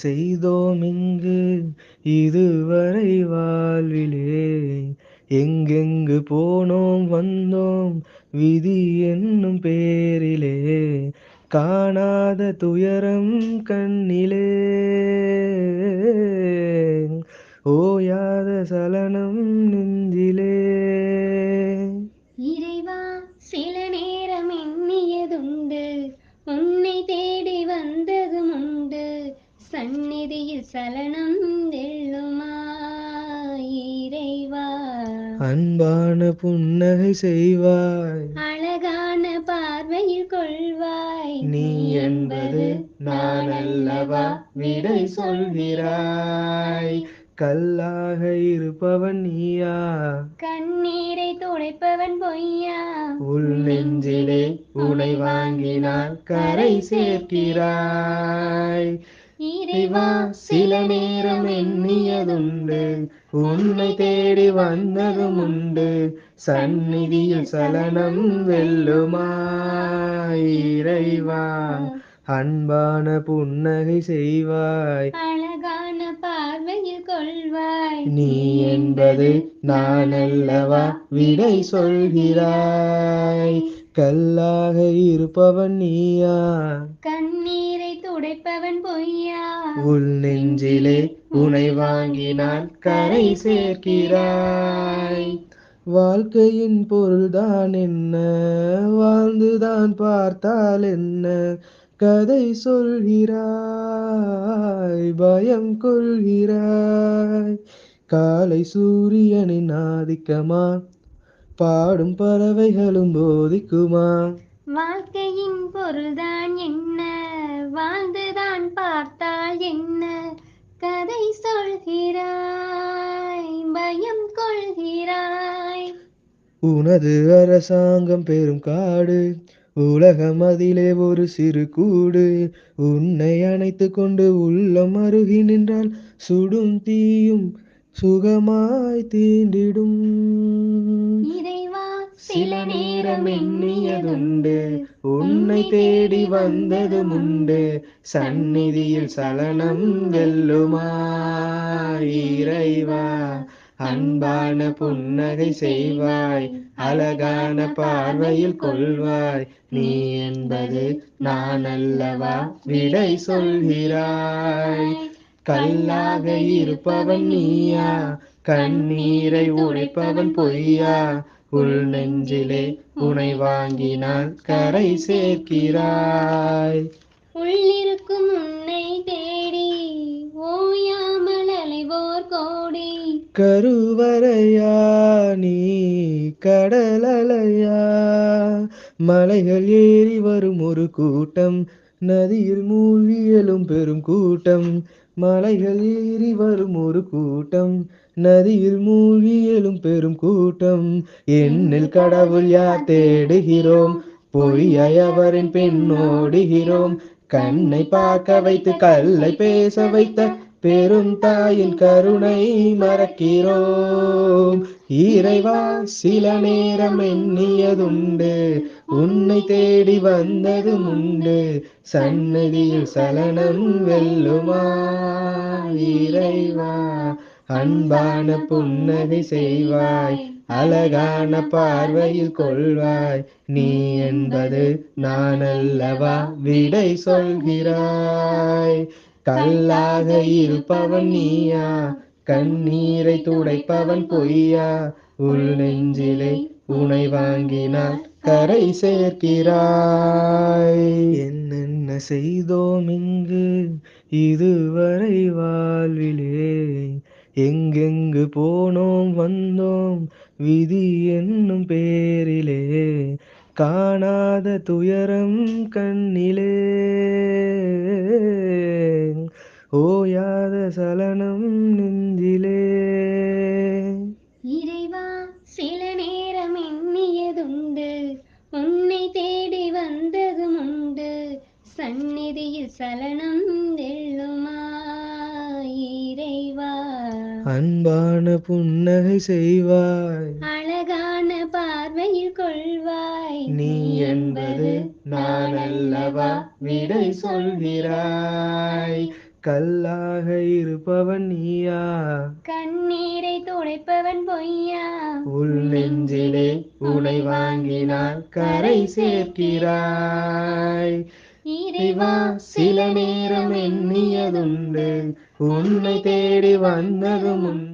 செய்தோம் இங்கு இதுவரை வாழ்விலே? எங்கெங்கு போனோம் வந்தோம் விதி என்னும் பேரிலே? காணாத துயரம் கண்ணிலே, ஓயாத சலனம் நெஞ்சிலே. இறைவா, சில நேரம் எண்ணியதுண்டு, உன்னை தேடி வந்ததும் உண்டு. சந்நிதியில் சலனம் வெல்லுமா இறைவா? அன்பான புன்னகை செய்வாய், அழகான பார்வையில் கொள்வாய். நீ என்பது நான் அல்லவா? விடை சொல்கிறாய். கல்லாக இருப்பவன் நீயா? கண்ணீரை துடைப்பவன் பொய்யா? உள் நெஞ்சிலே உனை வாங்கினால் கரை சேர்க்கிறாய். இறைவா, சில நேரம் எண்ணியதுண்டு, உன்னை தேடி வந்ததும் உண்டு. சந்நிதியில் சலனம் வெல்லுமா இறைவா? அன்பான புன்னகை செய்வாய், அழகான பார்வையில் கொள்வாய். நீ என்பது நான் அல்லவா? விடை சொல்கிறாய். கல்லாக இருப்பவன் நீயா? கண்ணீரை துடைப்பவன் பொய்யா? உள் நெஞ்சிலே உனை வாங்கினால் கரை சேர்க்கிறாய். வாழ்க்கையின் பொருள்தான் என்ன? வாழ்ந்துதான் பார்த்தால் என்ன? கதை சொல்கிறாய், பயம் கொள்கிறாய். காலை சூரியனின் ஆதிக்கமா? பாடும் பறவைகளும் போதிக்குமா? வாழ்க்கையின் பொருள்தான் என்ன? வாழ்ந்துதான் பார்த்தால் என்ன? கதை சொல்கிறாய், பயம் கொள்கிறாய். உனது அரசாங்கம் பெரும் காடு, உலகம் அதிலே ஒரு சிறு கூடு. உன்னை அணைத்து கொண்டு உள்ளம் அருகி நின்றால் சுடும் தீயும் சுகமாய் தீண்டிடும். இறைவா, சில நேரம் எண்ணியதுண்டு, உன்னை தேடி வந்ததும் உண்டு. சந்நிதியில் சலனம் வெல்லுமா இறைவா? அன்பான புன்னகை செய்வாய், அழகான பார்வையில் கொள்வாய். நீ என்பது நான் அல்லவா? விடை சொல்கிறாய். கல்லாக இருப்பவன் நீயா? கண்ணீரை உடைப்பவன் பொய்யா? உள் நெஞ்சிலே உனை வாங்கினால் கரை சேர்க்கிறாய். உள்ளிருக்கும் உன்னை தேடி ஓயாமல் அலைவோர் கோடி. கருவறையா நீ கடலலையா? மலைகள் ஏறி வரும் ஒரு கூட்டம், நதியில் மூழ்கி எழும் பெரும் கூட்டம். மலைகள் ஏறி வரும் ஒரு கூட்டம், நதியில் மூழ்கி எழும் பெரும் கூட்டம். எண்ணில் கடவுள் யார் தேடுகிறோம், பொய்யாய் அவரின் பின்னோடுகிறோம். கண்ணை பார்க்க வைத்து கல்லை பேச வைத்த பெரும் தாயின் கருணை மறக்கிறோம். இறைவா, சில நேரம் எண்ணியதுண்டு, உன்னை தேடி வந்ததும் உண்டு. சந்நிதியில் சலனம் வெல்லுமா இறைவா? அன்பான புன்னகை செய்வாய், அழகான பார்வையில் கொள்வாய். நீ என்பது நான் அல்லவா? விடை சொல்கிறாய். கல்லாக இருப்பவன் நீயா? கண்ணீரை துடைப்பவன் பொய்யா? உள் நெஞ்சிலே உனை வாங்கினால் கரை சேர்க்கிறாய். என்னென்ன செய்தோம் இங்கு இதுவரை வாழ்விலே? எங்கெங்கு போனோம் வந்தோம் விதி என்னும் பேரிலே? காணாத துயரம் கண்ணிலே, ஓயாத சலனம் நெஞ்சிலே. இறைவா, சில நேரம் எண்ணியதுண்டு, உன்னை தேடி வந்ததும் உண்டு. சந்நிதியில் சலனம் வெல்லுமா இறைவா? அன்பான புன்னகை செய்வாய், அழகான பார்வையில் கொள்வாய். நீ என்பது நான் அல்லவா? விடை சொல்கிறாய். கல்லாக இருப்பவன் நீயா, கண்ணீரை துடைப்பவன் பொய்யா, உள் நெஞ்சிலே உனை வாங்கினால் கரை சேர்க்கிறாய். இறைவா சில நேரம் எண்ணியதுண்டு, உன்னை தேடி வந்ததும் உண்டு.